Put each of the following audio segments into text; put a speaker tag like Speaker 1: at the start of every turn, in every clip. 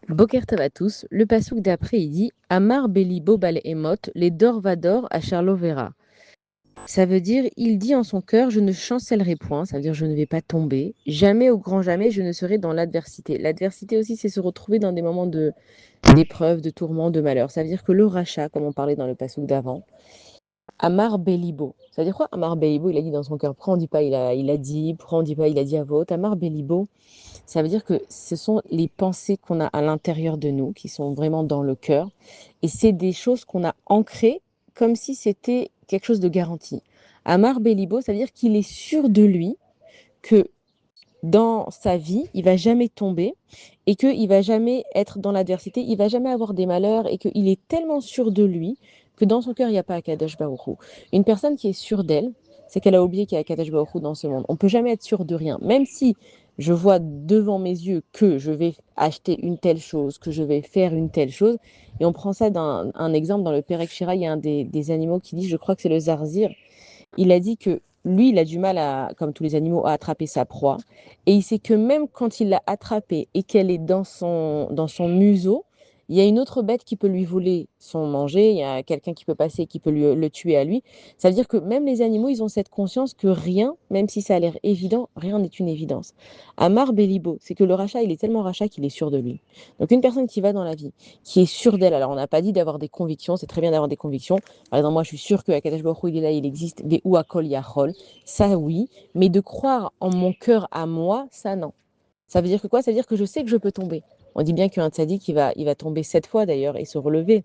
Speaker 1: Boker Tov à tous, le passouk d'après il dit Amar Belibo Bal Emot, les Dorvador à Charlovera. Ça veut dire, il dit en son cœur, je ne chancellerai point, ça veut dire je ne vais pas tomber, jamais au grand jamais je ne serai dans l'adversité. L'adversité aussi, c'est se retrouver dans des moments d'épreuve, de tourment, de malheur. Ça veut dire que le rachat, comme on parlait dans le passouk d'avant, Amar Belibo. Ça veut dire quoi Amar Belibo, il a dit dans son cœur, pourquoi on dit pas il a dit, pourquoi on dit pas il a dit à vote. Amar Belibo, ça veut dire que ce sont les pensées qu'on a à l'intérieur de nous, qui sont vraiment dans le cœur, et c'est des choses qu'on a ancrées comme si c'était quelque chose de garanti. Amar Belibo, ça veut dire qu'il est sûr de lui que dans sa vie, il va jamais tomber et qu'il va jamais être dans l'adversité, il va jamais avoir des malheurs et qu'il est tellement sûr de lui que dans son cœur, il n'y a pas Akadosh Baruch Hu. Une personne qui est sûre d'elle, c'est qu'elle a oublié qu'il y a Akadosh Baruch Hu dans ce monde. On peut jamais être sûr de rien, même si je vois devant mes yeux que je vais acheter une telle chose, que je vais faire une telle chose. Et on prend ça d'un un exemple dans le Perek Shira, il y a un des animaux qui dit, je crois que c'est le Zarzir, il a dit que lui, il a du mal à, comme tous les animaux, à attraper sa proie. Et il sait que même quand il l'a attrapée et qu'elle est dans son museau, il y a une autre bête qui peut lui voler son manger, il y a quelqu'un qui peut passer et qui peut le tuer à lui. Ça veut dire que même les animaux, ils ont cette conscience que rien, même si ça a l'air évident, rien n'est une évidence. Amar Belibo, c'est que le rachat, il est tellement rachat qu'il est sûr de lui. Donc une personne qui va dans la vie, qui est sûre d'elle, alors on n'a pas dit d'avoir des convictions, c'est très bien d'avoir des convictions, par exemple, moi, je suis sûre que Akadosh Baruch Hu, il est là, il existe, des ou Akol Yachol, ça oui, mais de croire en mon cœur à moi, ça non. Ça veut dire que quoi? Ça veut dire que je sais que je peux tomber. On dit bien qu'un tzaddik, il va tomber 7 fois d'ailleurs et se relever.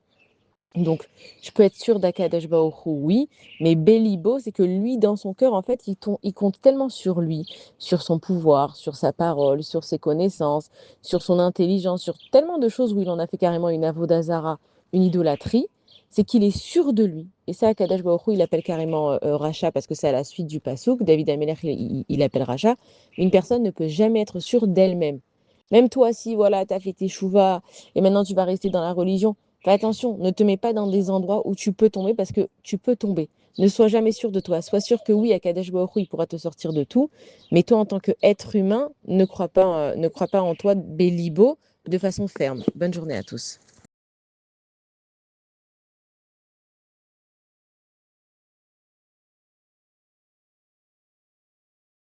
Speaker 1: Donc, je peux être sûre d'Akadosh Baruch Hu, oui, mais Bélibo, c'est que lui, dans son cœur, en fait, il compte tellement sur lui, sur son pouvoir, sur sa parole, sur ses connaissances, sur son intelligence, sur tellement de choses où il en a fait carrément une avodazara, une idolâtrie, c'est qu'il est sûr de lui. Et ça, Akadosh Baruch Hu, il appelle carrément Racha parce que c'est à la suite du Passouk. David Amelech, il appelle Racha. Une personne ne peut jamais être sûre d'elle-même. Même toi, si voilà, tu as fait tes chouvas et maintenant tu vas rester dans la religion, fais attention, ne te mets pas dans des endroits où tu peux tomber parce que tu peux tomber. Ne sois jamais sûr de toi. Sois sûr que oui, Akadosh Baruch Hu, il pourra te sortir de tout. Mais toi, en tant qu'être humain, ne crois pas en toi, Bélibo, de façon ferme. Bonne journée à tous.